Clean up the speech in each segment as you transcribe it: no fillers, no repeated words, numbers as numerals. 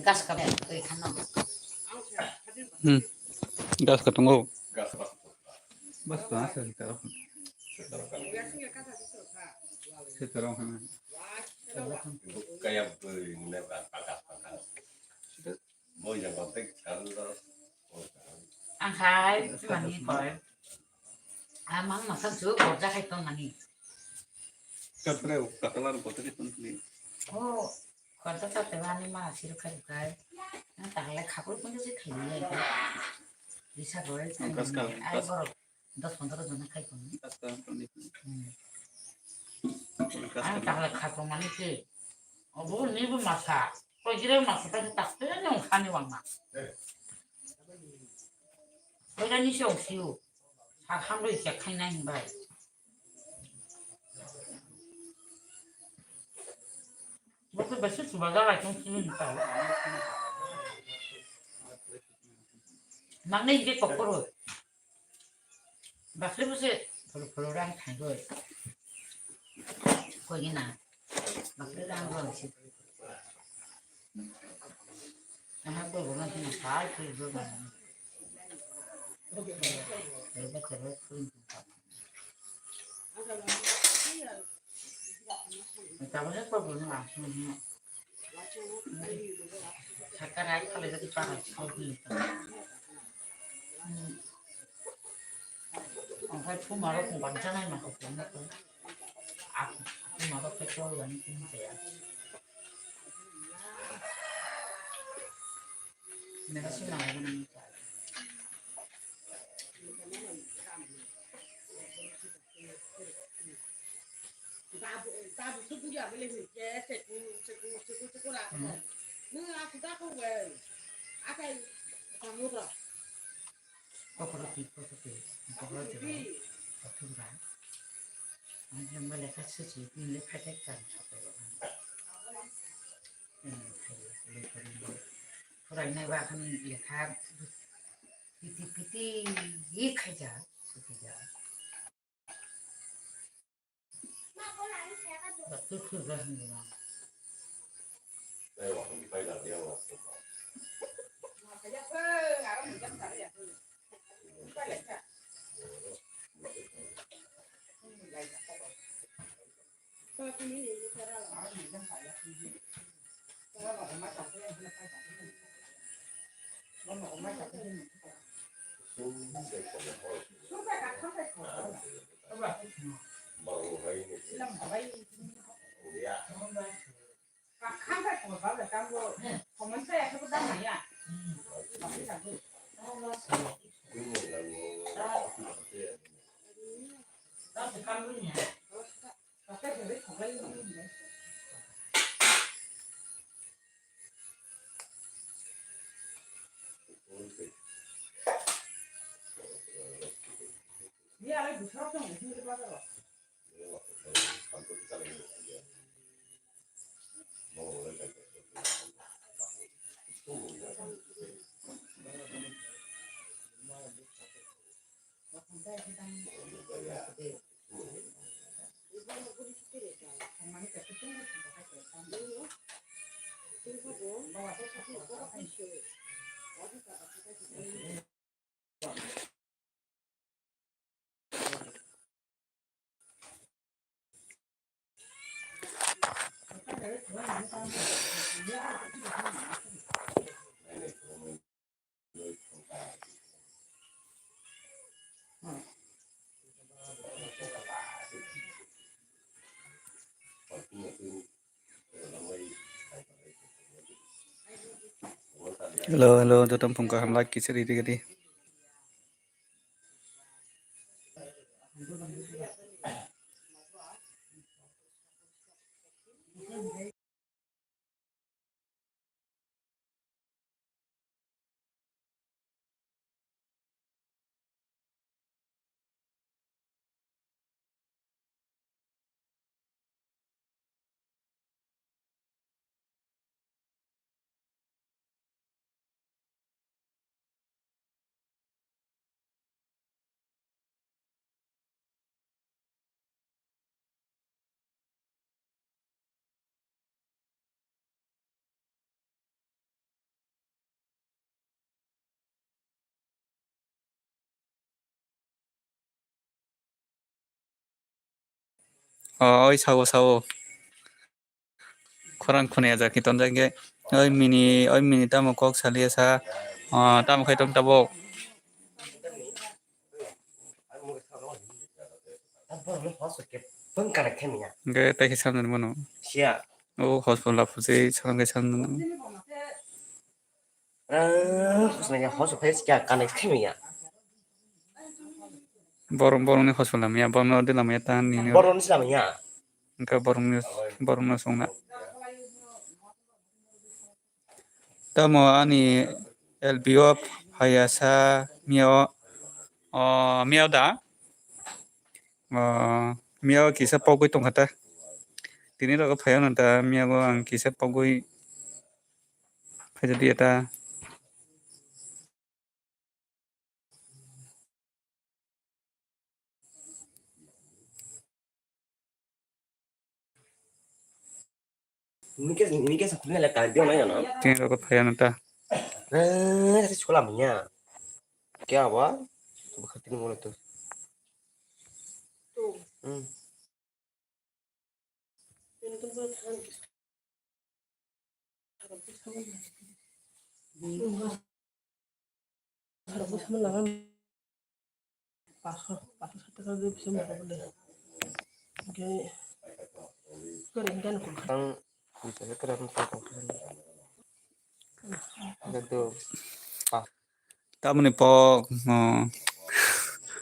gas ka be kai khano gas ketemu gas pas bas bahasa kita sekarang kan kayak menekan pakas mau yang penting sekarang terus ang khai mani koi amang ma sang su bo ja khai tong mani katreu katalan kota di penting oh kota ta te mani ma sir khai kai na ta le khapur pun je khai ni ai bisa gore ai boro 10-15 জন খাই কোন আমি তাহলে খাবো মানে কি অবু নিবু মাছা কইরে মাছটা তাকতে না খানি বাংনা ওইটা নিছে অসিও সাখামলো ইসে খাই নাই ভাই বকে বেশি সুবাদা রাখুন চিনি নিতা মানে ইয়ে কপরো বাসে বসে ফলো রাং খাই গই কই না বাসে রাং গই ana ko bona tin sai ko do na eba kero kun ta bole ko bona na sakara khale jati para saudi angkai pu maro ko bancana na ko na ko aku maro ke ko yan tin ya Mereka sih nggak ada Orang ini bahkan lihat piti-piti ik aja, saja. Betul sudah ni lah. saya waktu di Thailand dia waktu baru hari ini ya Dia lagi besar dong, ini berapa loh? halo cho tâm phong ka ham like kisah di tadi oi sawo khorang khune ja ki ton jange oi mini tamo kok salia sa tamo khai tong tabo ge ta ki sam mono o hospital la puse sang ge sam borong ni hospital lam ya borong de lam ya tan ni ka borong ni songna tamo ani LBO hayasa miao da miao kisa pogoi tong hata tini ro phayo na ta miao ang kisa pogoi phajadi eta ini ke sebenarnya lah kalian nanya no. tini ro phayo na ta Tadi sekolah punya. Kya apa? Coba ketemu mulai tuh. tamo ni pok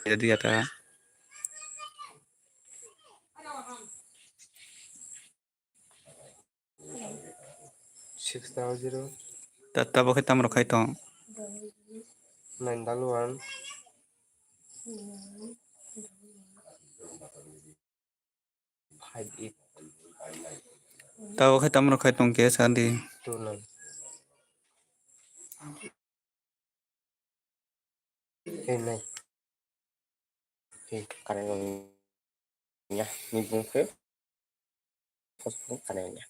jadi eta 6,000 ta bo khai tam ro khai tong 9,1 5,8 ta bo khai tam ro khai tong ke sa di 2,9 này thì cái này nha mình cũng phép cái này nha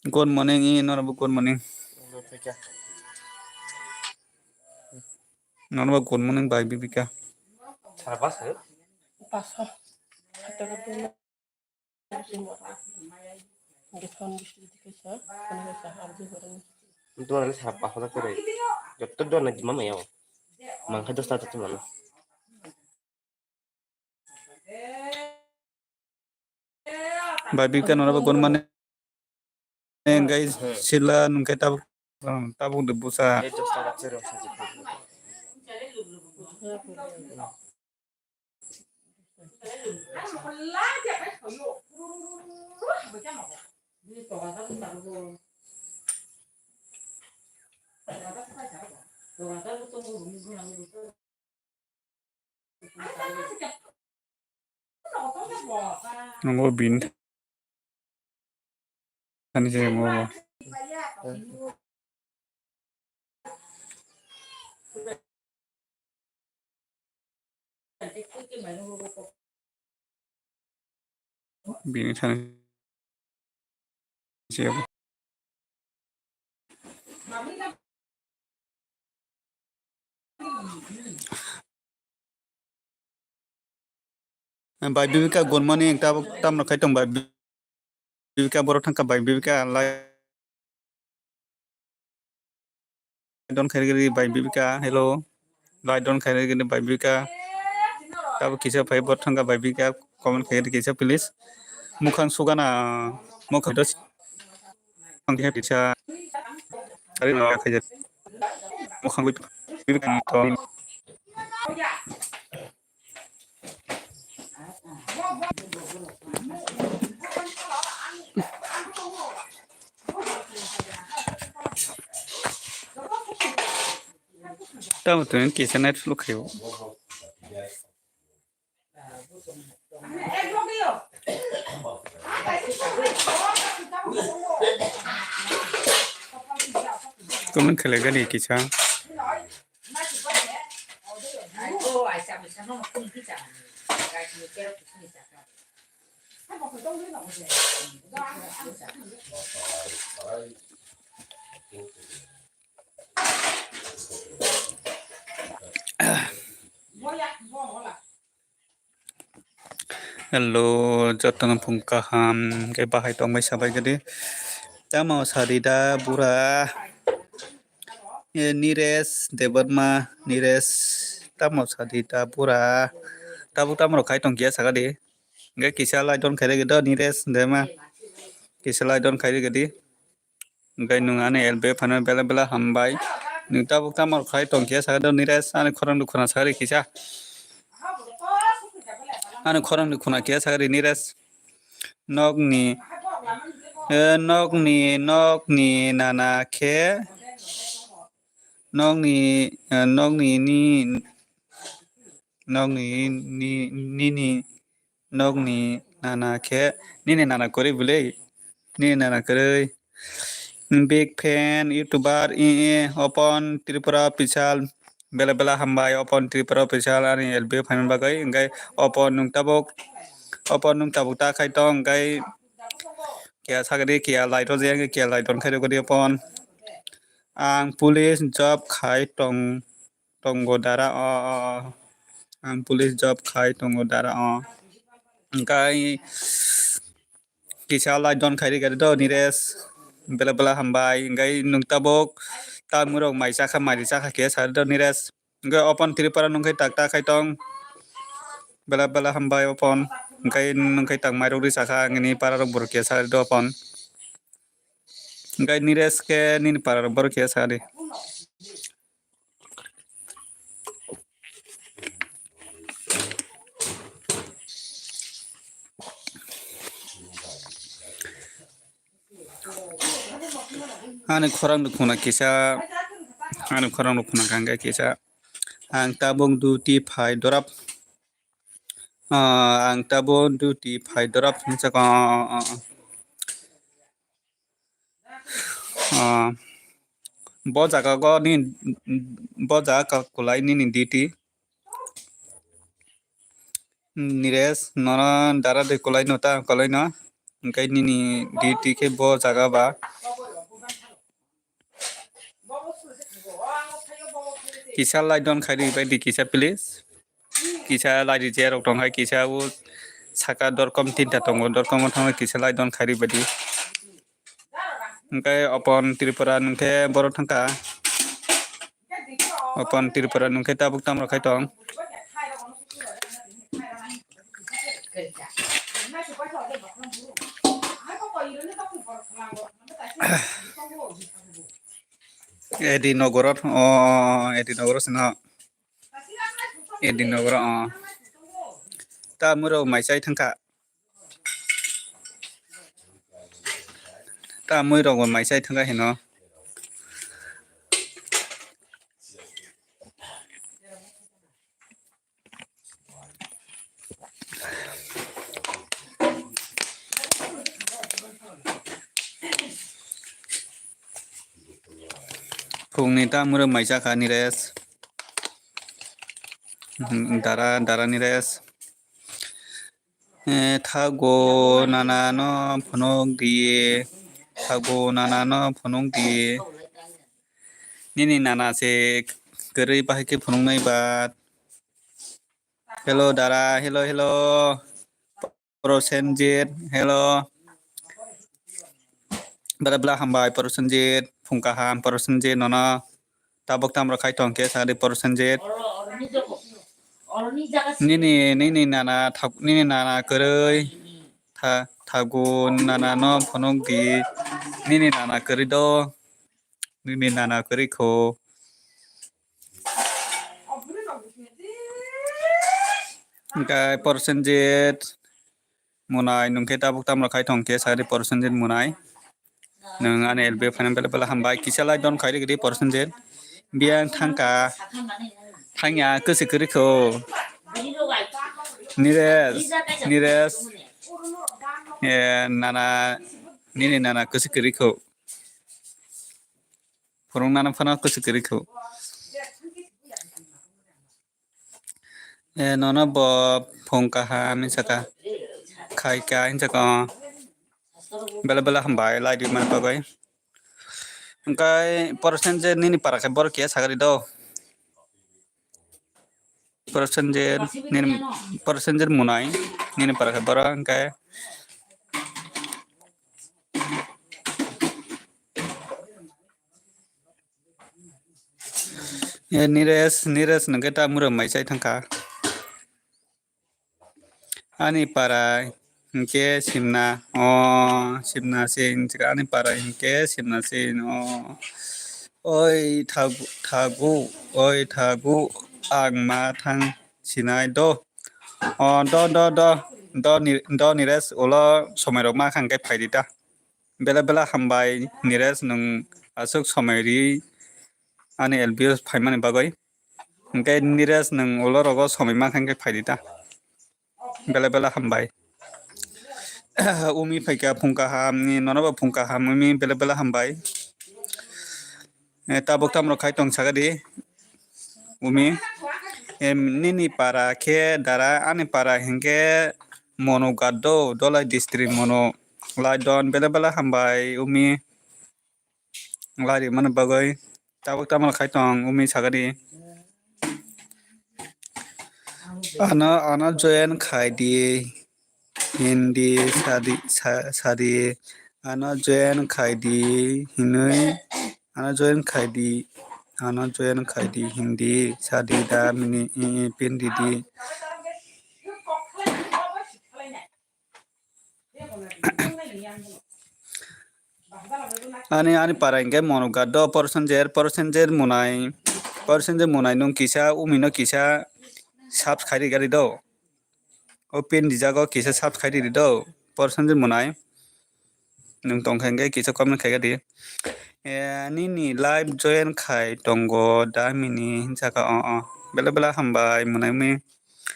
good morning in or good morning non ba good morning bai bibika 잘 봤어요? 봤어. 갔다가 또 이게 선 비슷히 됐어. 그래서 아버지 그러는 itu nanti 잘 봐서 그래 옆도 도 하나 지만 해요 망해도 스타트 만 bai bibika non ba good morning guys sila nung kai tabung de busa itu 스타트 제로 사지 nunggu bin kan je mo bin kan je bai bibika good morning tam no khai tong bai bibika boro thangka bai bibika lai don khai gari bai bibika hello lai don khai gari bai bibika tab kisa phai bor thangka bai bibika comment khai kisa please mukhang sugana mukhang dos ang he kisa ari no khai mukhang bibika to tam tu kisa net lu khayo comment khalega ni kisa Hello, Jatan Pungkaham, ke bahai tong mai sabai gede. Tamo sadida bura. Nires Debarma Nires tamo sadida bura. Tabu tamo kai tong kia sagade. Nge kisah lai don kare gede Nires dema. Kisah lai don kare gede. Nge nungane LB panen bela bela hambai. Nung tabu tamo kai tong kia sagade Nires ane korang du khona sagade kisah. Ane korang du khona kia sagade Nires. Nog ni nana ke nog ni nana ke ni nana kore bule ni nana kore big fan youtuber opon Tripura Pichal bela bela hambai opon Tripura Pichal ani LB fan bagai ngai opon nung tabok ta khai tong ngai kia sagade kia light ro jeng kia light don khai ro godi opon ang police job khai tong godara ang police job khai tong godara ngai kisah light don khai ri gadi do Nires bela bela hambai ngai nung tabok ta murok mai sakha kia sa do Nires ngai opon Tripura nung khai tak khai tong bela bela hambai opon ngai nung khai tak mai ro ri sakha ngini para ro bor kia sa do opon ngai Nires ke nin para ro bor kia sa de ane khorang du khona kisah ane khorang du khona kanga kisah ang tabung duty phai dorap ang tabung duty phai dorap chaka bo jaga go ni bo jaga kulai ni duty Nires nona dara de kulai nota kulai na ngai ni duty ke bo jaga ba kisah lai don khai ri bai di kisah please kisah lai di je rok tong hai kisah u saka dorkom tinta tongo dorkom thang kisah lai don khai ri bai di ngai opon Tripura nungke boro thangka opon Tripura nungke tabuk tam ro khai tong Edinogorot Edinogorot sena Edinogorot ta muro mai sai thangka ta muro mai sai thangka heno Phungni ta muro mai sa kha Nires dara Nires thago nana no phonok die thago nana no phonok die nini nana se kerei bahai ke phonok nai bat hello dara hello Prosenjit hello bela bela hambai Prosenjit phungkaham Prosenjit nona tabok tam ro khai tong ke sa de Prosenjit nini nana kerei thago nana no phonok di nini nana kerei do nini nana kerei kho ngai Prosenjit munai nungke tabuk tam ro khai tong ke sa de Prosenjit munai nung ane LB fan bela bela hambai kisah lai don khai ri gedi Prosenjit biang thangka thangya kese kerei kho Nires nana nini nana kese kerei kho phorong nana phana kese kerei kho nona bo phongkaham saka khai ka saka bela bela hambai lai di man bagai Engkai persenjer nini para ke bor kia sagari do. Persenjer munai nini para ke bor engkai. Nires nengkai ta mura mai sai thangka. Ani para engke simna simna sin jika ani para engke simna sin oi thagu ang ma thang sinai do do nires ulo somai rok ma khang kai phaidita bela bela hambai nires nung asuk somai ri ani elbios phaimani bagoi engkai nires nung ulo rogo somai ma khang kai phaidita bela bela hambai umi phaika phungka ham ni nonoba phungka ham umi bela bela hambai tabok tamro khai tong sagadi umi nini para ke dara ani para hingke mono gaddo dolai district mono lai don bela bela hambai umi lari mana bagoi tabok tamro khai tong umi sagadi ana join khai di Hindi sadi ana join khai di hinui ana join khai di Hindi sadi da mini pindi di ani para engke monoga do persenjer munai nung kisa umino kisa sab khai gari do open di jago kisa sab khai di do persenjer munai nung tong khenge kisa comment khai gadi nini live join khai tongo da mini jaka bela bela hambai munai mi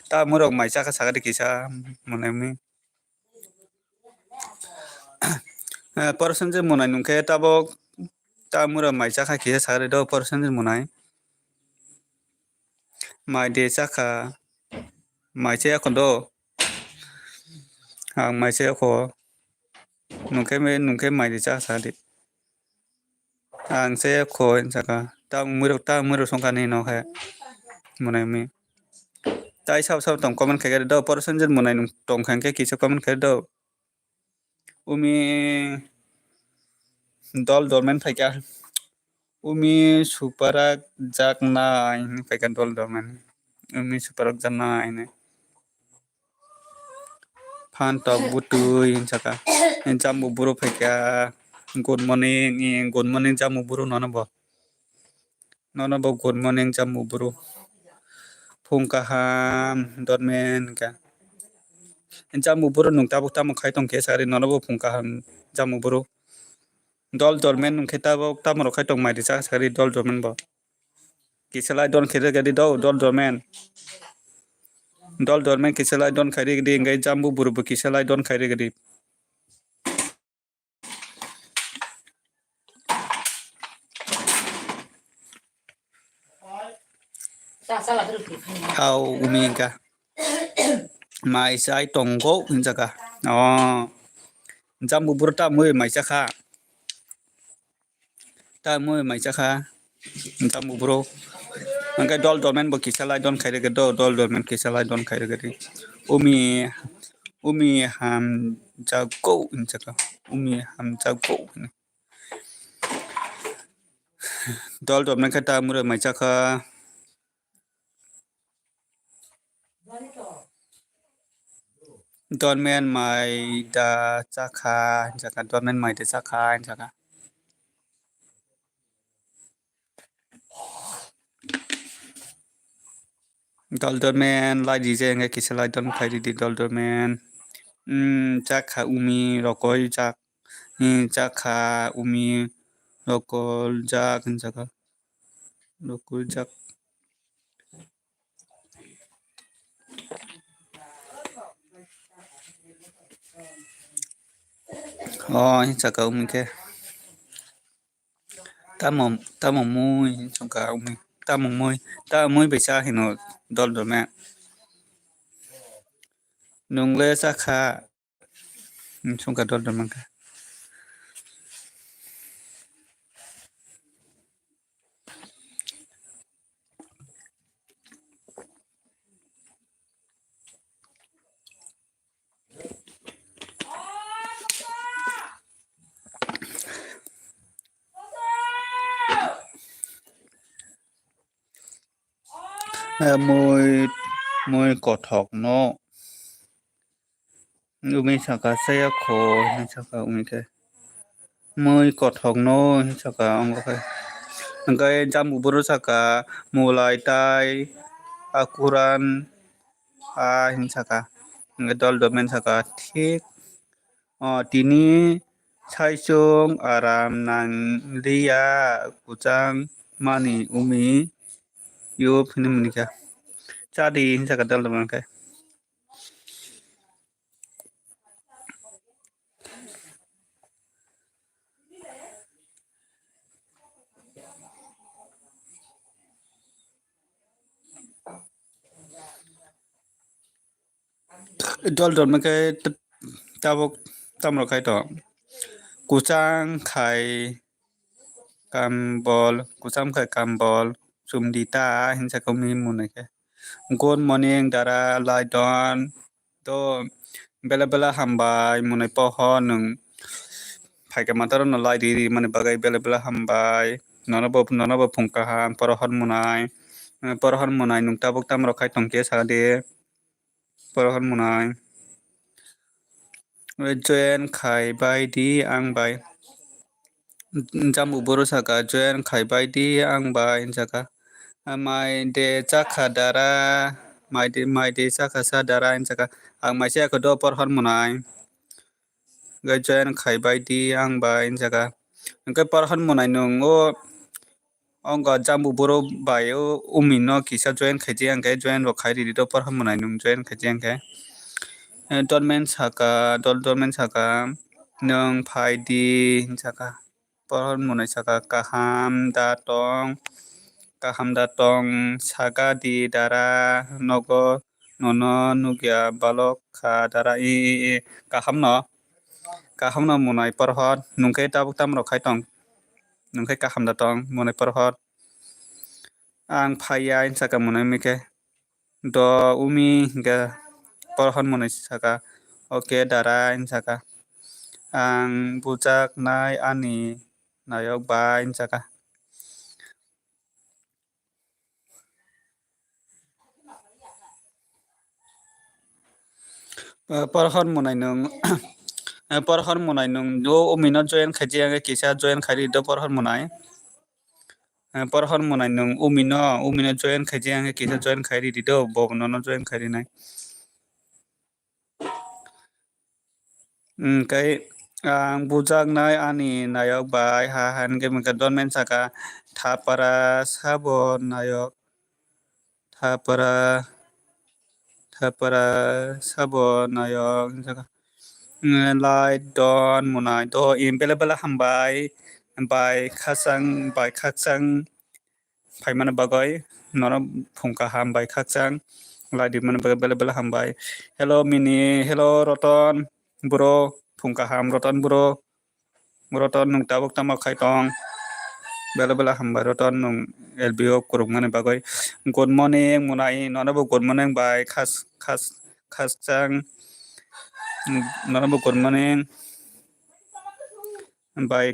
ta murok mai jaka sagadi kisa munai mi persenjer munai nungke tabok ta murok mai jaka kisa sagadi do persenjer munai mai de jaka mai che kondo mai che ko nungke mai de jaka sagadi ang se ko jaka ta murok songka ni no he munai mi tai sab tong comment khai gadi do persenjer munai nung tong khangke kisa comment khai do umi dolmen phaika umi suparak jakna ini phaika dolmen umi suparak jakna ini phan tok butui jaka jamu buru phaika good morning jamu buru nono bo good morning jamu buru phungka ham dolmen ka jamu buru nung tabuk tamu khai tong ke sari nono bo phungka ham jamu buru dolmen nung kheta bo tamro khai tong mai de sa sari dolmen bo kisalai don khede gadi do dolmen kisalai don khai gadi ngai jambu buru bo kisalai don khai gadi au umi ka mai sai tonggo jaka jambu buru ta moi mai jaka jambu buru angkai dolmen bo kisalai don khai gadi do dolmen kisalai don khai gadi umi ham jago jaka dolmen kata mura mai jaka dolmen mai da jaka dolmen mai da jaka dolmen lai di je ngai kisalai don khai di dolmen jaka umi rokoi jaka umi rokol jaka rokol jak jaka umi ke tamo muy jaka umi tamo muy bisa hino dolmen nungle jaka jaka dolmen ka mui kothok no umi saka saya kho ni saka umi ke mui kothok no ni saka ongo ke angkai jamu buru saka mulai tai akuran a hin saka angkai dol domen saka thik tini saisung aram nang ria kuchang mani umi yup hini munika chadi hin saka dol domen ke dol domen ke tabok tamro kai to kuchang khai kambol kusam khai kambol sumdita hin saka umi munike good morning dara lai don to bela bela hambai munai poho nung phaika mataro no lai diri mane bagai bela bela hambai nono bo phungkahan porohon munai nung tabok tamro khai tongke sagade porohon munai join khai bai di ang bai jamu boro saka join khai bai di ang bai saka mai de chakha dara mai de chakha sa dara saka ang mai se ko do porhon munai ga join khai bai di ang bai saka angkai porhon munai nung o ongga jamu boro bai o umi no kisa join khai je angkai join ro khai ri do porhon munai nung join khai je angkai dormen saka nung phai di saka porhon munai saka kaham datong saga di dara nogo nono nugya balok kha dara kaham no munai porhot nungkai tabuk tamro khai tong nungkai kaham datong munai porhot ang phaya saka munai mike do umi ga porhon munai saka oke dara saka ang bujak nai ani nayok bai saka porhon munai nung porhon munai nung do umi no join khai je angkai kisa join khai ri do porhon munai porhon munai nung umi no join khai je angkai kisa join khai ri do bo no join khai ri nai kai ang bujak nai ani nayok bai ha han ke maka donmen saka thapara sabo nayok thapara sabo nayok saka lai don munai do im bela bela hambai bai khachang phai mana bagoi nono phungka ham bai khachang lai di mana bela bela hambai hello mini hello roton bro phungka ham roton bro nung tabok tamak khai tong bela bela hambai roton nung lbo kurung mane bagoi good morning munai nono bo good morning bai khachang nono bo good morning bai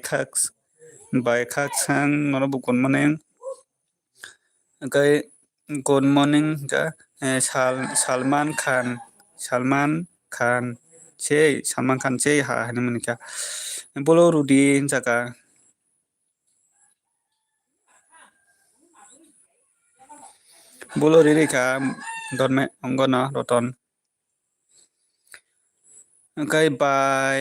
khachang nono bo good morning kai good morning ka Salman Khan che ha hani manika bolo rudi jaka bolo riri ka dorme ongono roton kai bai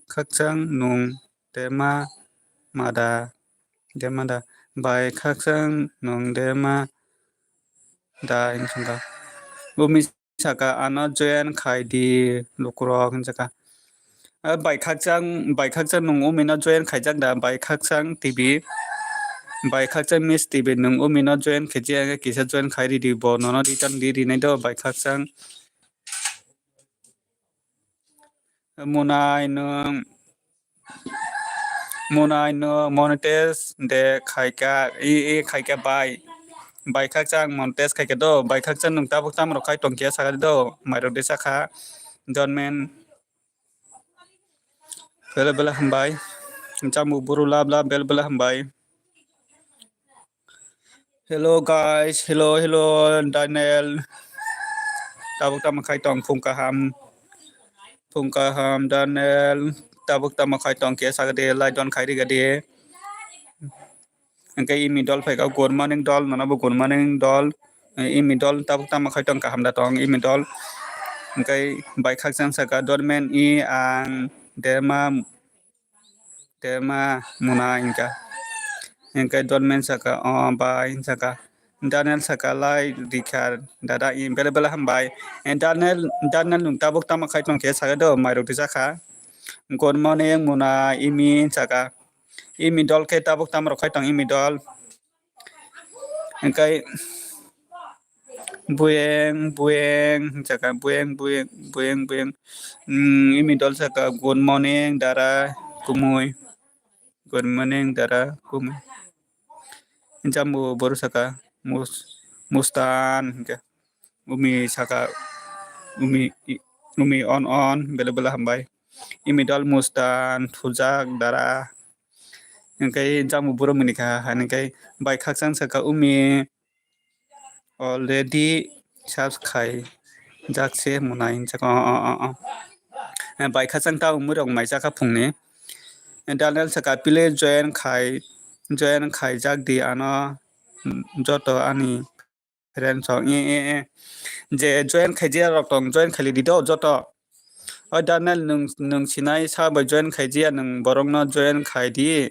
khachang nung tema mada bai khachang nung dema da insanga bumi saka ano join khai di lukurok jaka bai khachang nung umi no join khai jak da bai khachang tv bai khachang miss tv nung umi no join kheje kisa join khai ri di bo no return di nai do bai khachang munai no montes de khaika khaika bai khachang montes khaika do bai khachang nung tabok tamro khai tongkia saga do mairok de sakha donmen bela hambai jamu buru lab bela hambai Hello guys, hello Daniel. Tabuk tama kai tong phungkaham Daniel. Tabuk tama kai tong kia sagade lai don kai digade. Angkai imi dol phai ka good morning dol nana bu good morning dol. Imi dol tabuk tama kai tong kaham da tong imi dol. Angkai bai khak sang saka dormen I ang derma muna ingka. Angkai dormen saka bai saka. Daniel sakalai dikar dada I bela hambai and Daniel nung tabuk tama kai tong kia sagado mai rok saka. Good morning muna imi saka. Imi dol ke tabuk tama rok kai tong imi dol. Angkai bueng saka bueng imi dol saka good morning dara kumui good morning dara kumui jamu baru saka mustan ke umi saka umi on bela hambai imi dol mustan thujak dara angkai jamu baru menikah angkai bai khaksang saka umi already subscribe jakse munai saka bai khaksang ta umurong mai saka phungni Daniel saka pile join khai jak di ano joto ani friend song je join khai je rok tong join khali di do joto Daniel nung sinai sa ba join khai je nung borong no join khai di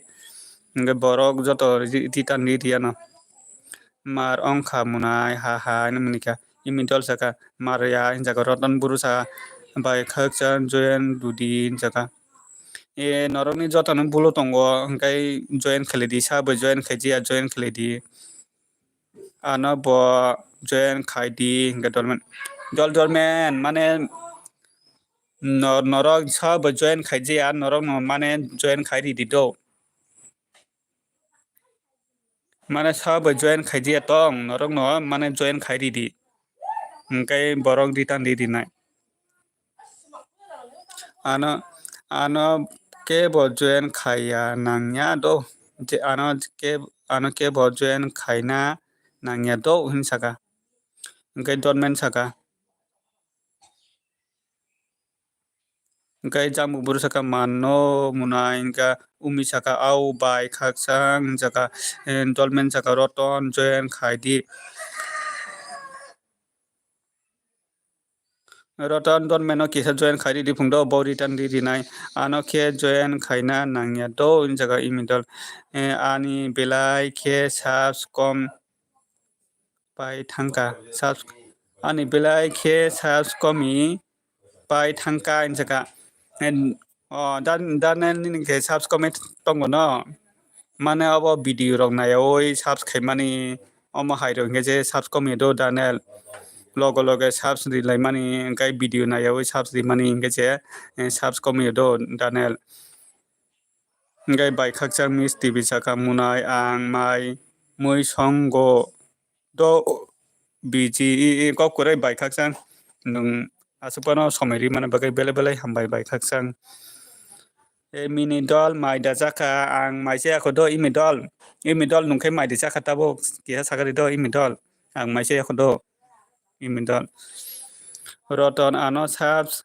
nge borok joto di tan di ano mar ong kha munai ha ni munika imidol saka maria jaga rotan buru sa bai khak chan join dudin jaka norokni joto no bulo tongo angkai join khali di sa ba join khai je join khali di ano bo join khai di nge dolmen mane norok sa ba join khai je norok no mane join khai di do mane sa ba join khai je tong norok no mane join khai di angkai borok di tan di nai ano ke bo join khai ya nangya do je ano ke bo join khai na nangya do hin saka angkai dormen saka angkai jamu buru saka mano munai ingka umi saka au bai khaksang saka dormen saka roton join khai di rotan dormen no kisa join khai di phungdo bori tan di nai ano ke join khai na nangya do in saka imidol ani belai ke subscribe pai thangka ani belai ke subscribe pai thangka in saka dan ni ke subscribe tong no mane abo video rok nayoi subscribe mani omo hairo nge je subscribe do Daniel loge subscribe lai mani ngai video nayoi subscribe mani nge je subscribe do Daniel ngai bai khakchang mis tv saka munai ang mai mui songo do biji ko kurai bai khakchang nung asupano someri mana bagai bele hambai bai khakchang mini dol mai da jaka ang mai se ko do imi dol nungkai mai da jaka tabo kia sagari do imi dol ang mai se ko do imi dol roton ano subs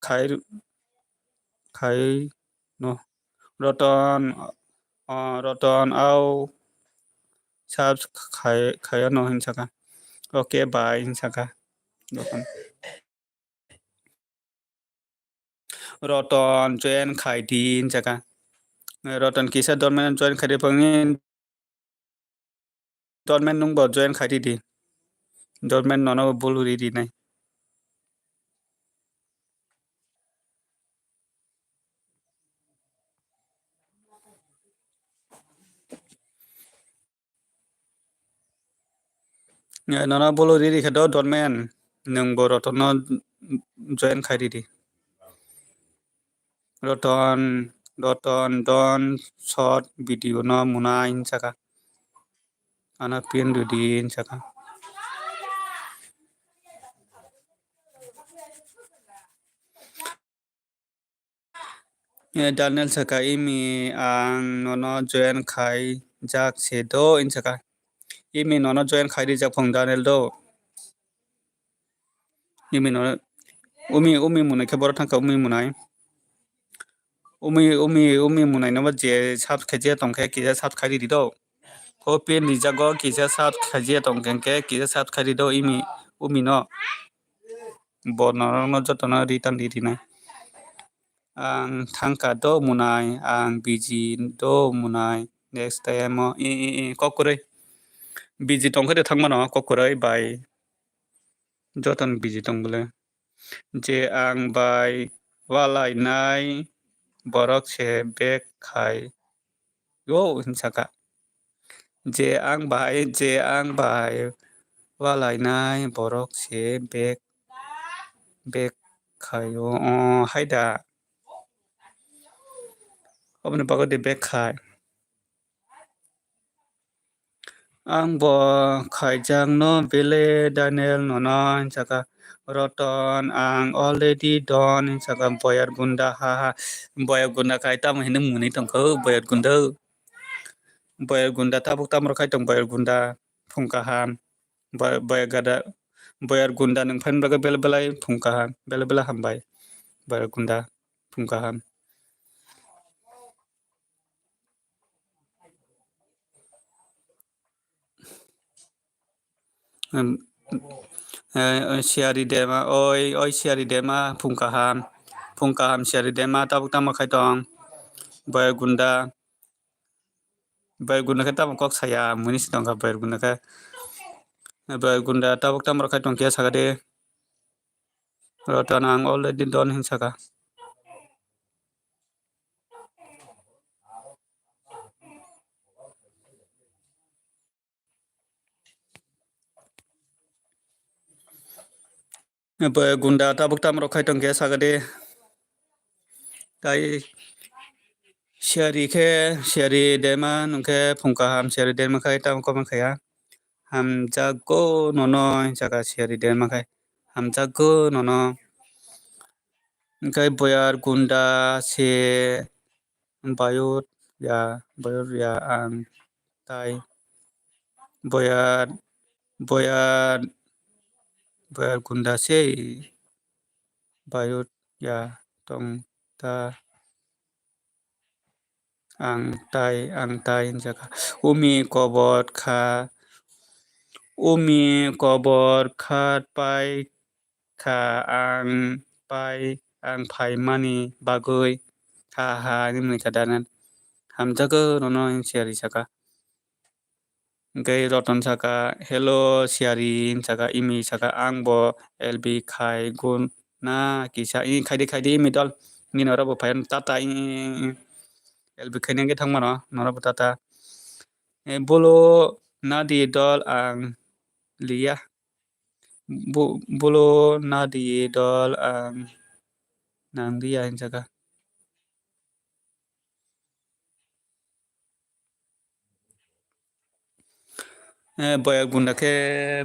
khai no roton au subs khai no hin saka okay bye hin saka roton join khai din saka roton kisa dormen join khai di pangin dormen nung bo join khai di dormen nono buluri di nai nono buluri di khado dormen nung bo roton no join khai di roton don short video no muna in saka ana pin du din saka Daniel saka imi ang nono join khai jak se do in saka imi nono join khairi jak phong Daniel do imi nono umi munai ke boro thangka umi munai umi munai no je sat khaje tongkhe kisa sat khairi di do ko pe ni jago kisa sat khaje tongkhe kisa sat khairi do umi no bo no jotono return di na ang thangka do munai ang biji do munai next time kokurai biji tongkhe de thangmano kokurai bai joton biji tongbole je ang bai walai nai borok se bek khai yo hinsaka je ang bai walai nai borok se bek khai yo haida obne bago de bek khai ang bo khaijang no bele Daniel no no hinsaka roton ang already done hinsaka boyar gunda ha boyar gunda kai tam hin muni tongkho boyar gunda tabuk tam ro kai tong boyar gunda phungka ham boyar gunda nang phan baga bel belai phungka ham bel bela ham bai boyar gunda phungka ham siari dema oi siari dema phungka ham siari dema tabuk tam khai tong boyar gunda ka tam kok saya muni sitong ka boyar gunda tabuk tam ro khai tong kia sagade rotan ang already done hinsaka boyar gunda tabuk tam ro khai tong kia sagade kai siari dema nungke phungka ham siari dema khai tam ko man khaya ham jago nono jaga siari dema khai ham jago nono kai boyar gunda se bayut ya ang tai boyar gunda se bayut ya tong ta ang tai jaga umi kobot khat pai kha ang phai mani bagoi ha ni kadanan ham jago nono siari saka gai roton saka hello siari saka imi saka ang bo lb khai gun na kisa khaidi imi dol ni nora bo phayan tata lb khaineng ge thangmano nora bo tata bolo na di dol ang liya bolo na di dol ang nang liya saka boyar gunda ke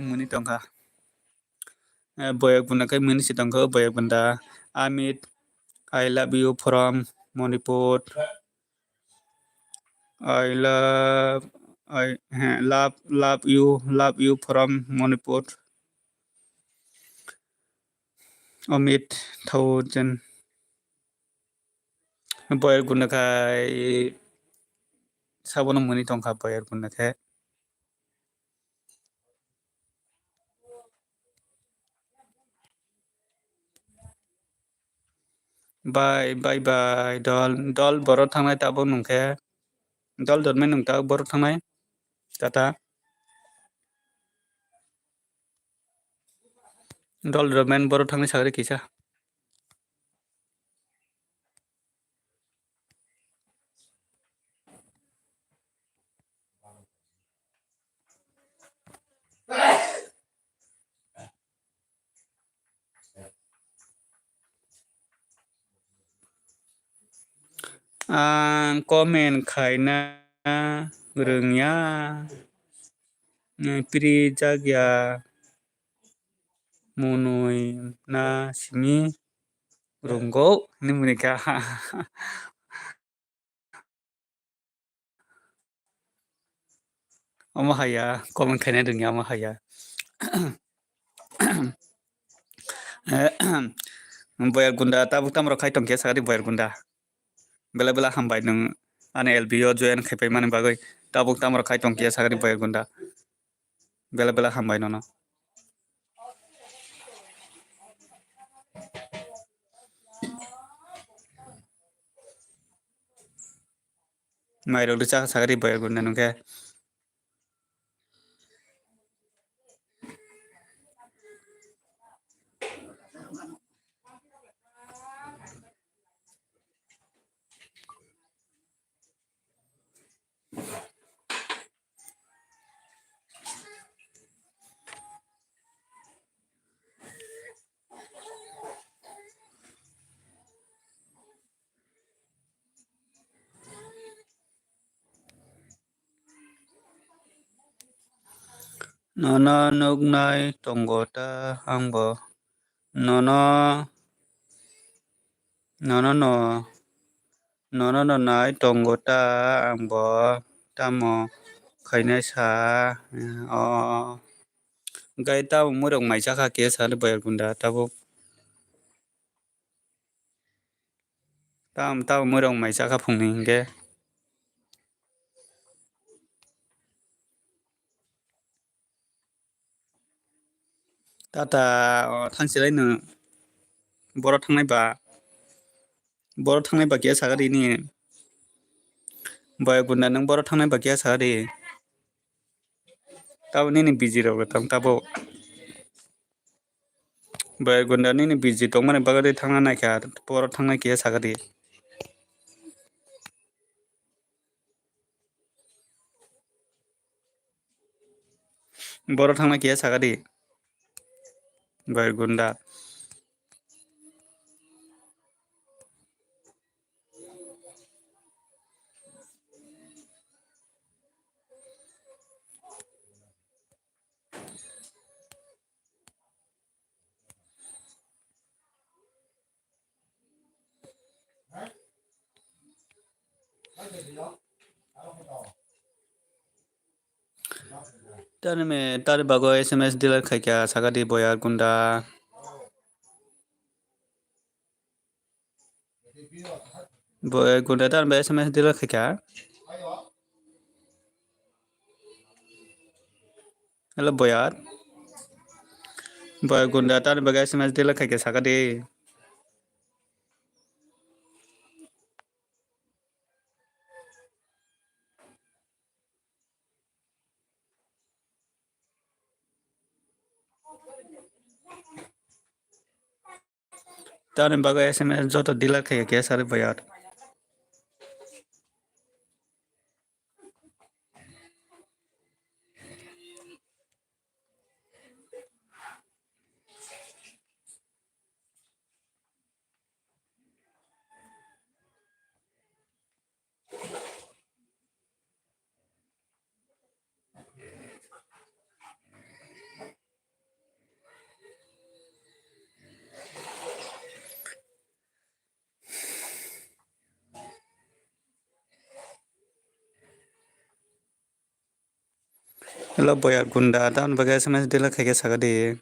muni tongkha boyar gunda ke muni sitongkho boyar gunda Amit I love you from Manipur I love you from Manipur Amit thousand boyar gunda kai sabono muni tongkha boyar gunda ke bye dol boro thangnai tabo nungkhe dol dormai nungta boro thangnai tata dol dormai boro thangnai sagre kisa ang komen khaina rungya pri jagya munui na simi runggo ni munika Ama haya comment khaina dungya ama haya boyar gunda tabuk tamro khaitom ke sagari boyar gunda bela bela hambai nung ane LBO join khaipai mane bagoi tabuk tamro khaitom ke sagari boyar gunda bela bela hambai nono mairo ducha sagari boyar gunda nungke nono nugnai tonggota angbo nono nono no nono no nai tonggota angbo tamo khainai sa o gai tamo murong maisa kha ke sa boyar gunda tamo murong maisa kha phungni hingke tata thangsilai no borok थांनाय बा के sagari ni boyar gunda nung borok थांनाय बा ke sagari tabo nini busy rok tabo boyar gunda nini busy tongmani bagari thangna naikha borok थांनाय ke sagari borok थांनाय ke sagari boyar gunda tani bago SMS dealer khaikya sagadi boyar gunda boyar gunda tani SMS dealer khaikya hello boyar gunda tani bago SMS dealer khaikya sagadi tani bago SMS joto dealer khaikya ke sagadi boyar hello boyar gunda tani bago SMS dealer khaikya sagadi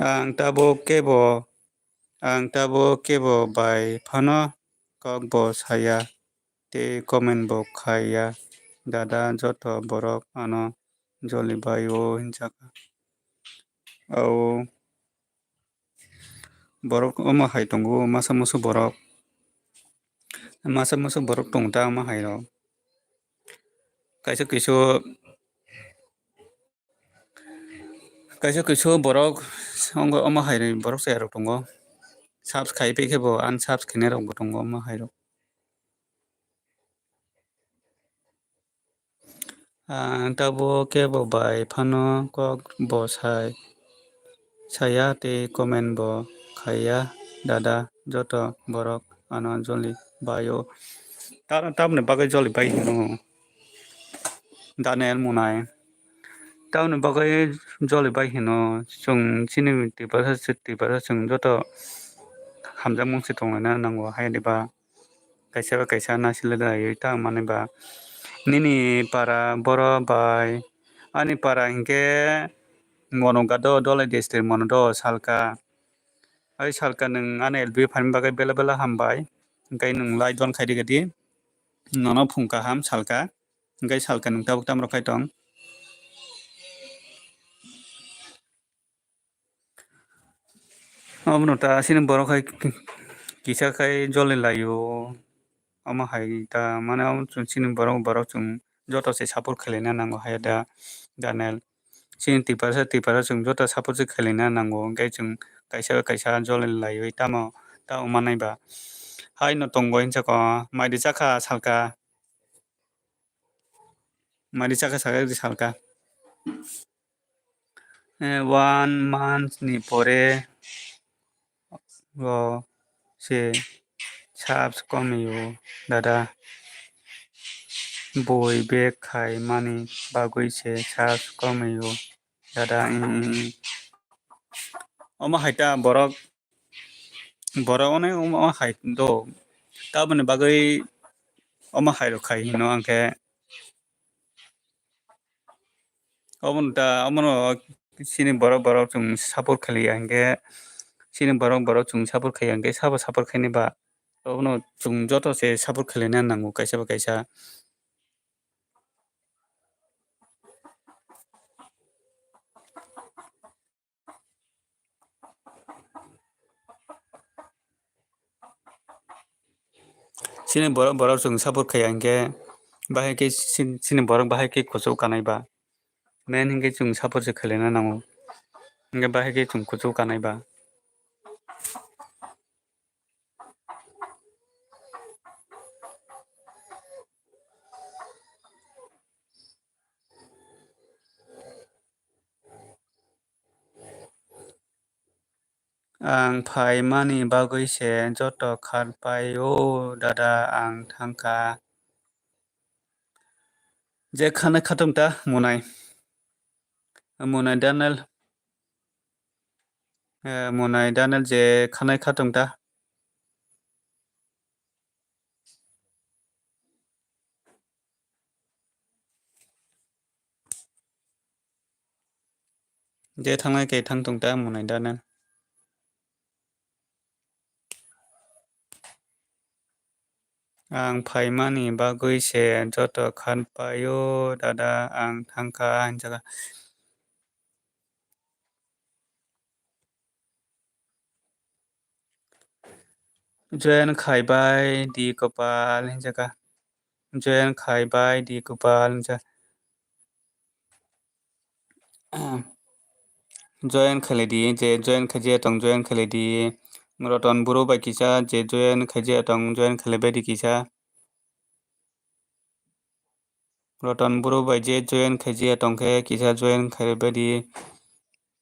ang tabo kebo bai phano kok bo saya te comment bo khaya dada joto borok ano joli bai o hinjaka au borok oma hai tongo masa musu borok tongta ma hai ro kaisa borok songo oma hai borok sai rok tongo subscribe pe kebo unsubscribe rok bo tongo ma hai ro tabo kebo bai phano kok bo saya te comment bo khaya dada joto borok ano joli bayo tabne bagai joli bai hino Daniel munai tabne bagai joli bai hino chung chini ti bara chung joto hamjak mungsi tonglaina nango haideba kaisa nasilai ta maneba nini para boro bai ani para hingke monoga do dole district monodo salka ai salka nung ane LB fan bagai bela bela hambai hingkai nung lai don khaidi gadi nono phungka ham salka hingkai salka nung tabuk tam rokai tong omono ta sini borok hai kisa khai jole layo ama hai ta mane sini borok chung joto se support khelena nango hai da Daniel sini tipara chung joto support se khelena nango hingkai chung kaisa jole layo tamo ta manai ba hai no tongo hinchako maidi chakha salka salka 1 month ni pore go se subs komiyo dada boi bag khai mani bagui se subs komiyo dada oma haita borok one oma hai do tabone bagui oma hai ro khai no angke omono sini borok chung support khali angke sini borok chung support khai angke support khaini ba omono chung joto se support khalina nango kaisa sini borok chung support khai angke bahai ke sini borok bahai ke khoso kanai ba main hingke chung support se khalina nango hingke bahai ke chung khoso kanai ba ang phai mani bagui se joto khalpai o dada ang thangka je khana khatung ta munai Daniel je khanai khatung ta je thangnai ke thangtung ta munai Daniel ang phai mani bagui se joto khalpai o dada ang thangka hinchaka join khaibai di kopal hinchaka join khaibai di kopal hinchaka join khalidi je join khaje tong join khalidi roton buru bai kisa je join khaje tong join khalibai di kisa roton buru bai je join khaje tong khe kisa join khalibai di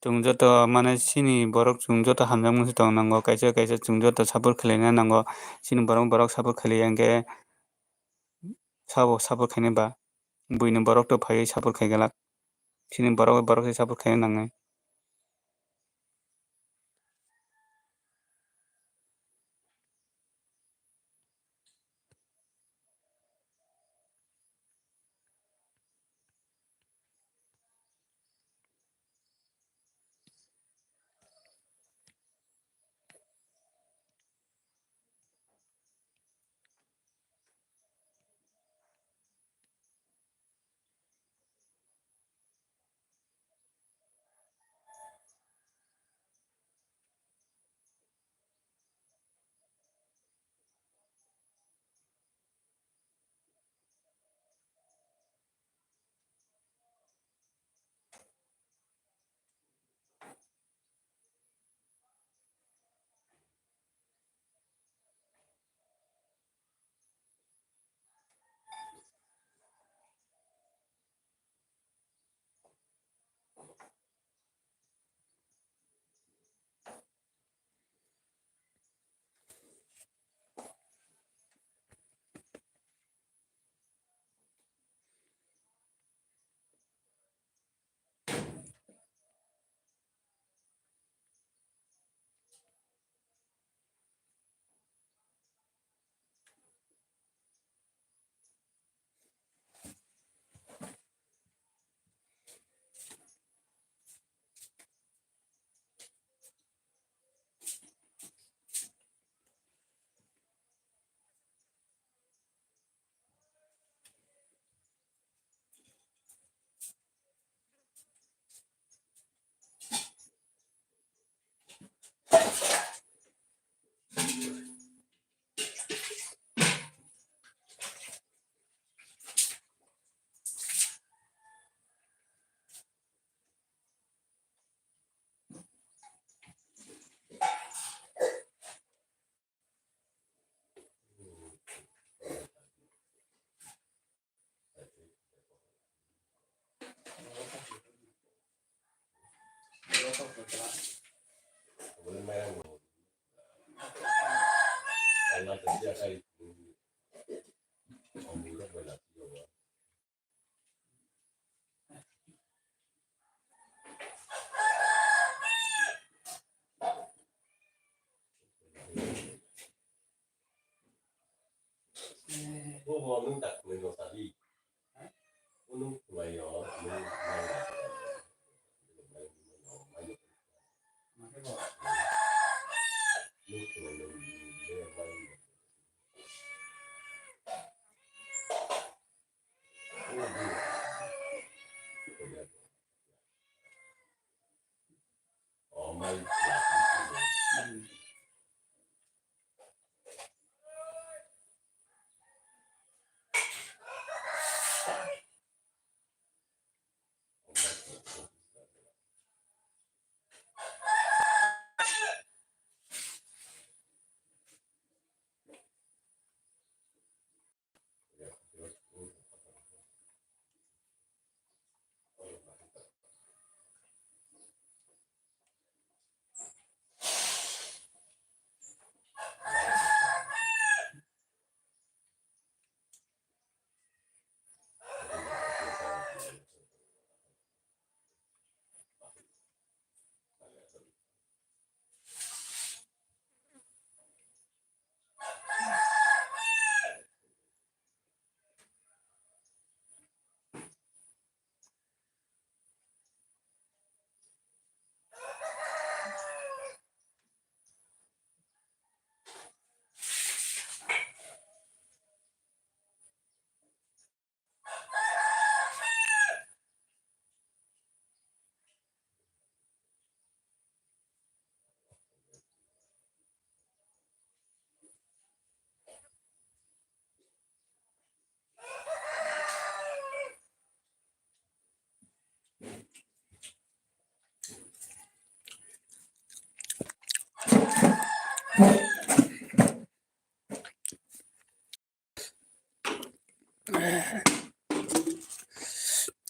chung joto mane sini borok chung joto hamjak mungsi tong nango kaisa chung joto support khalina nango sini borok support khali angke support khaini ba buini borok to phai support khaigalak sini borok se support khaina nangai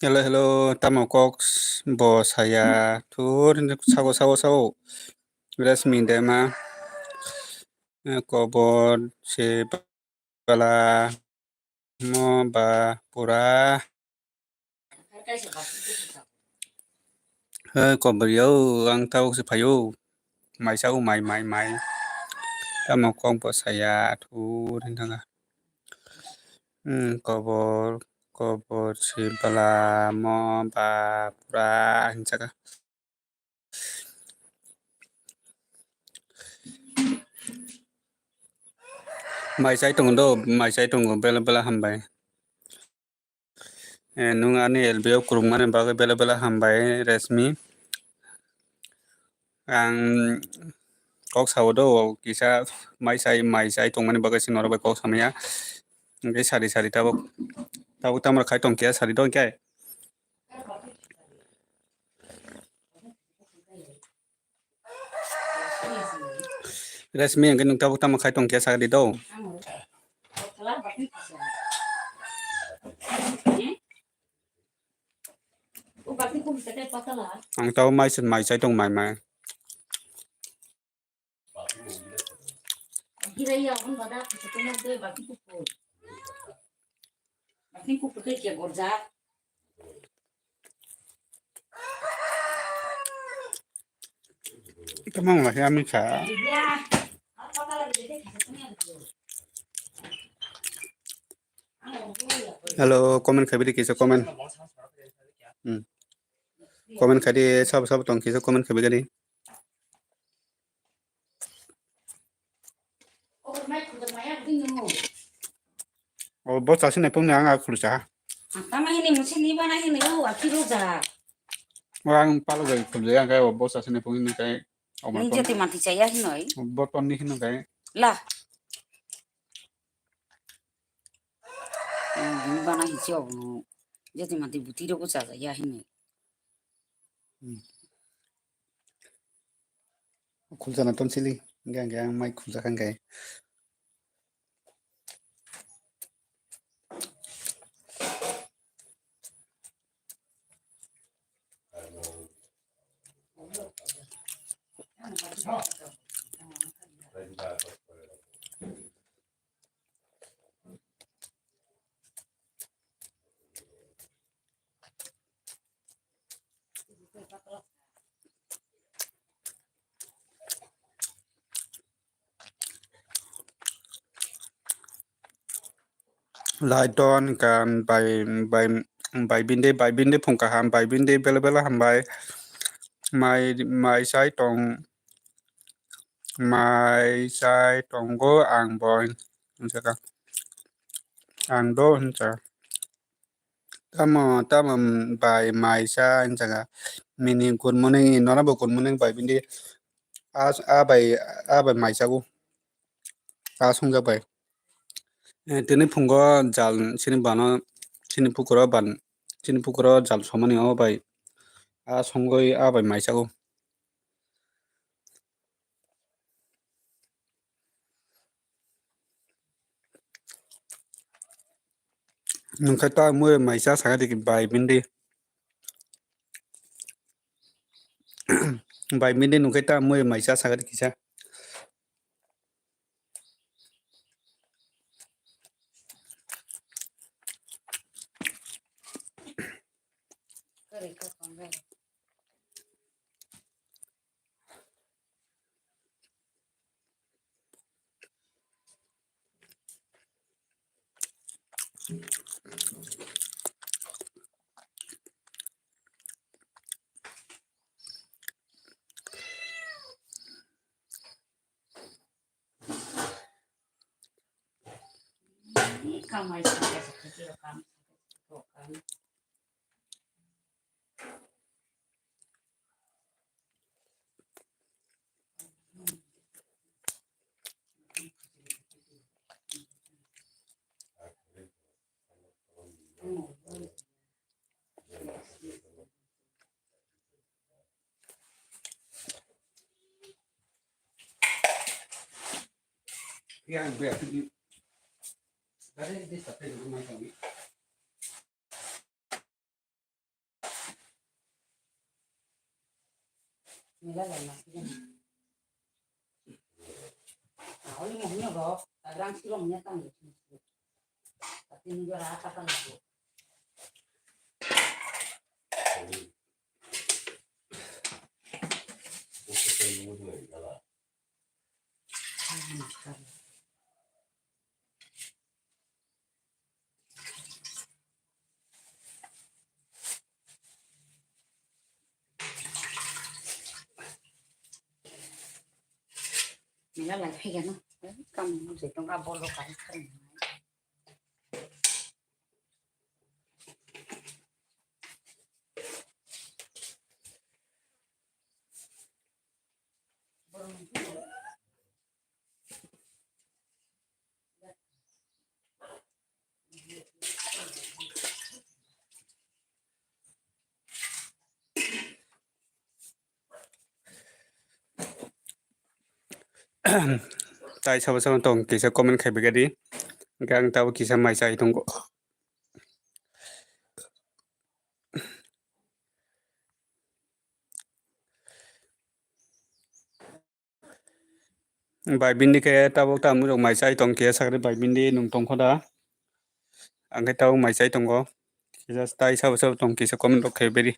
hello tamo cox bo saya tur sawo resmi dema kobor se bala mo ba pura kobor yo ang tau se payo mai sau mai tamo cox bo saya tur tanga kobor se bala mo ba pura hinchaka mai sai tongo bela hambai nungani elbeo kurungmani bagai bela hambai resmi ang kok sawodo kisa mai sai tongmani bagai sinoro bai kok samaya ngai sari tabuk tamar khai tong kia sari dong kai resmi ngai nung tabuk tamar khai tong kia sari do ang tau mai sai tong mai Giraya on bada setelah tu baki pupur. Baki pupur ke kia gorja. tamang lah ya mika Dia apa kalau dia kasihnya tu. hello comment khabiri kisa comment comment khadi sab tong kisa comment khabiri Oh, mai maya bingung. oh bos asin ne pung nga khulsa Tama ini mesin ni mana ini oh akiru ja. orang palo ga khulja ga bos asin ne pung ni kai Ini jadi mati saya hinoi. boton ni hinu kai Lah. Ini mana hijau no. Jadi mati butir aku saja ya ini. khulsa na ton sili ga mai khulsa kan kai lai don kan bai binde phongka ham bai binde bela hambai mai sai tonggo ang boy unsa ang do unsa tamo bai mai sa unsa ka meaning good morning nona bo good morning bai binde bai mai sa ko songjak bai tini phungo jal sini bano sini pukuro jal somani o bai songoi bai mai sa ko nungkai ta mue mai sa sa di bai binde bai binde nungkai ta mue mai sa sa di kisa Kari ka panggai. Kamai sa kecil kan. Bukan. ya be dari di tapi rumah kami Mila lah masih. Nah, ini mau punya bro. Kadang sih lo punya kan gitu. Tapi ini dia rata kan itu. Mila lah kayak gitu. Kamu mesti tunggu bolu kan kering. tai sao sao tong kisa comment khai begadi gang tahu kisa mai sai tonggo bai bindi ke tahu tamu rong mai sai tong kia sakre bai bindi nung tong khoda angkai tahu mai sai tonggo kisa tai sao sao tong kisa comment khai beri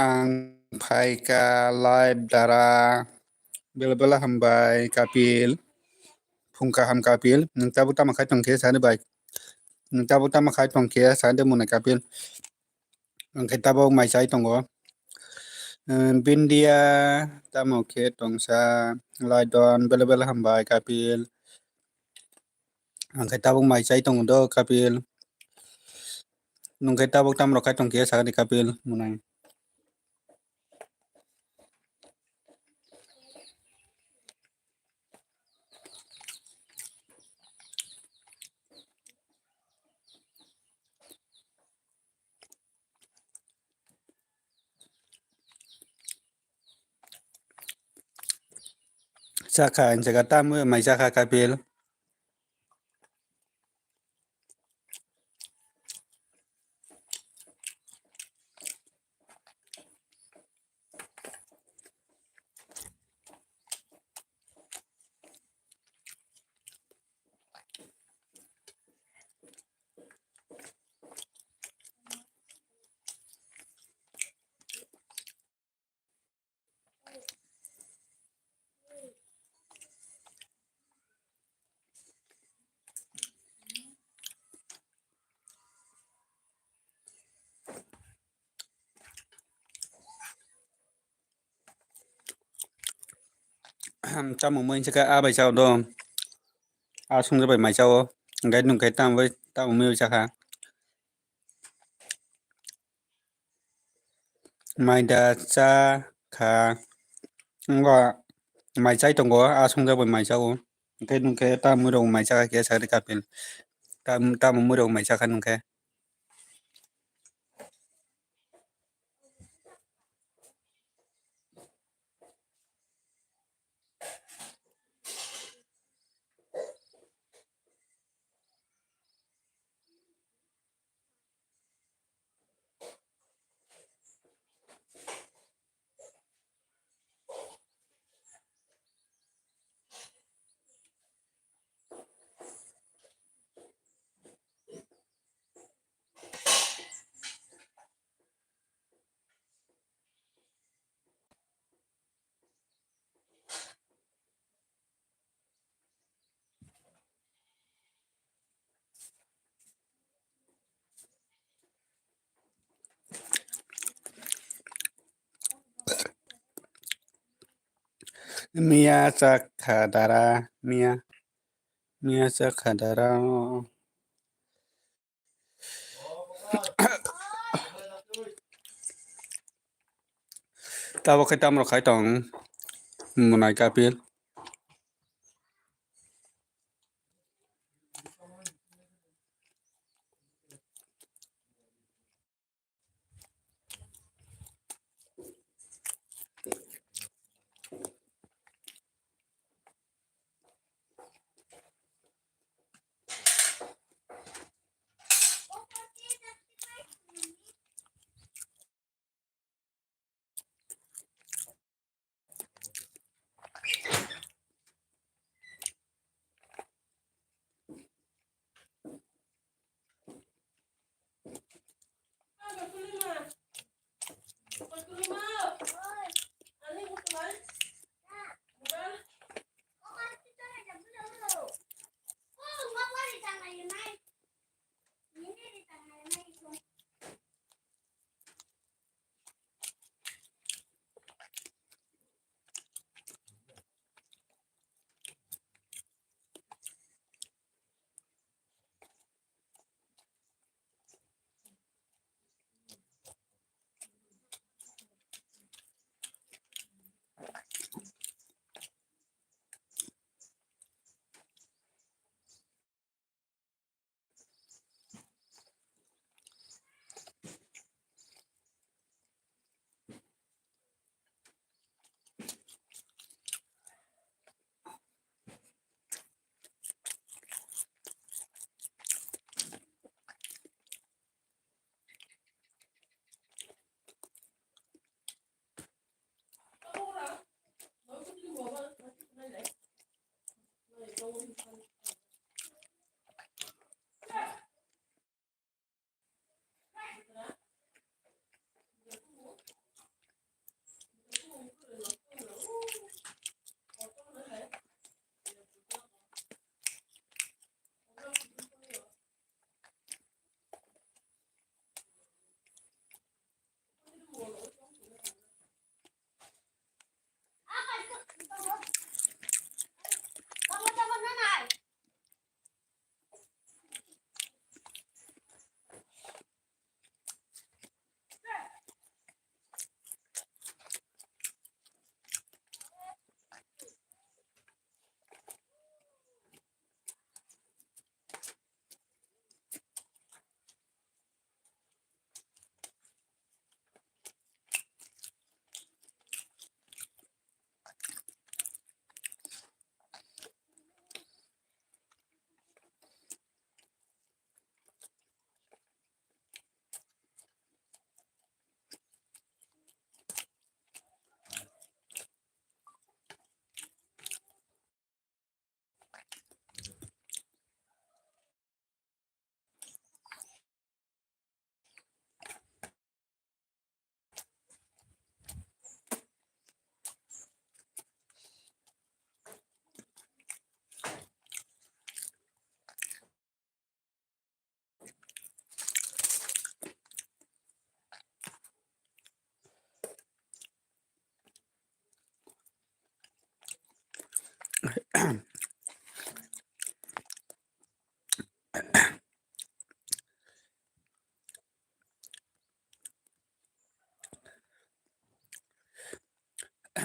आं फाइका live दारा बेला हामबाय कापिल फुंखा हाम कापिल नोंथाबो तामाखाय तंखे सानो बाय नोंथाबो तामाखाय तंखे सानो मुना कापिल ओंखाय ताबो माइसाय तंगो बिन्दिया तामखे तंसा लाइदन बेला हामबाय कापिल ओंखाय ताबो माइसाय तंगो दो कापिल नोंखाय ताबो तामरखाय तंखे सानो Kapil मुनाय Saka jaga tamu mai saka kapil tamu mai saka abai sao do asung jabai mai sao ngai nungkai tamu mai saka mai da cha kha ngwa mai chai tongo asung jabai mai sao ngai nungkai tamu ro mai saka ke sari kapil tamu ro mai saka nungkai Mia Sakadara Mia Sakadara tao khai tam ro khai tong munai kapil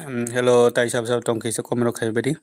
Hello, tay sab sab tong kisa komero khay bedi.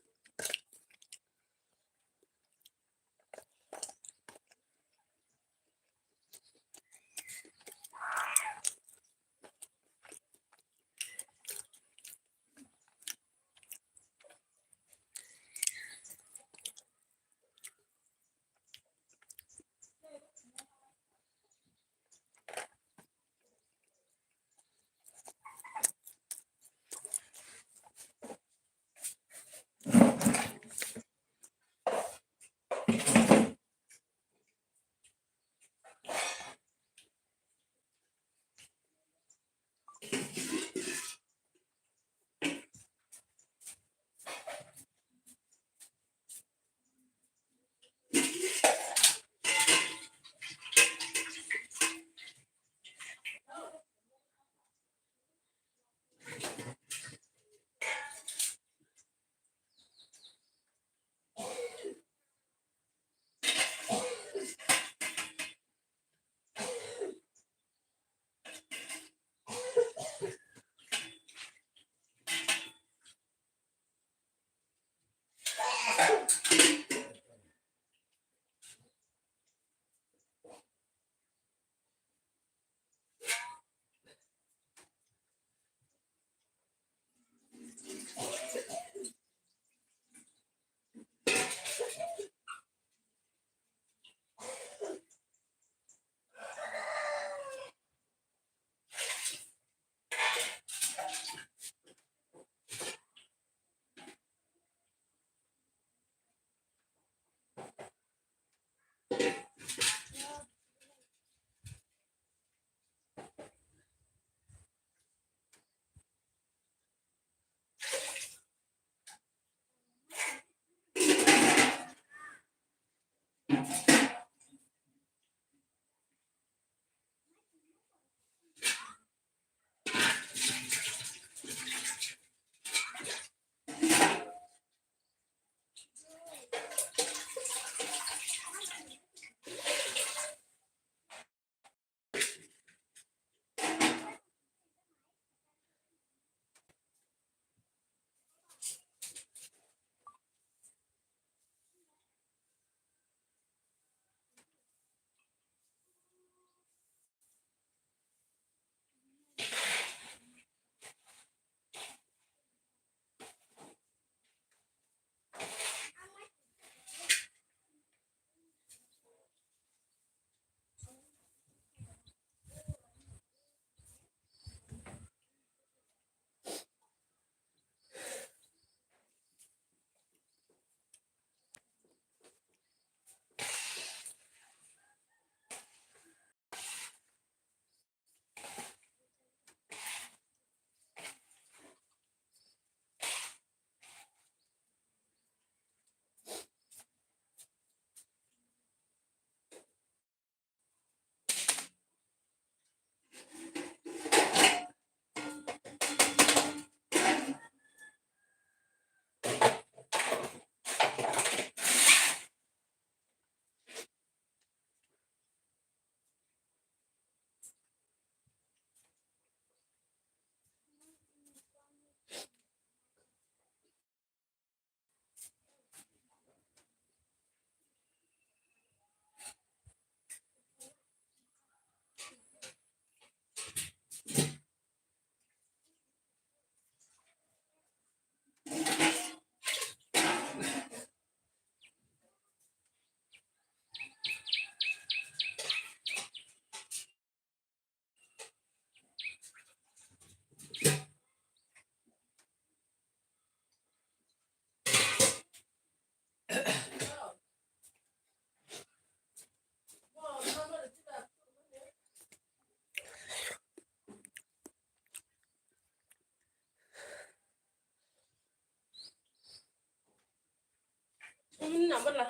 Ini number lah.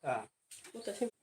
Ah. Udah sih.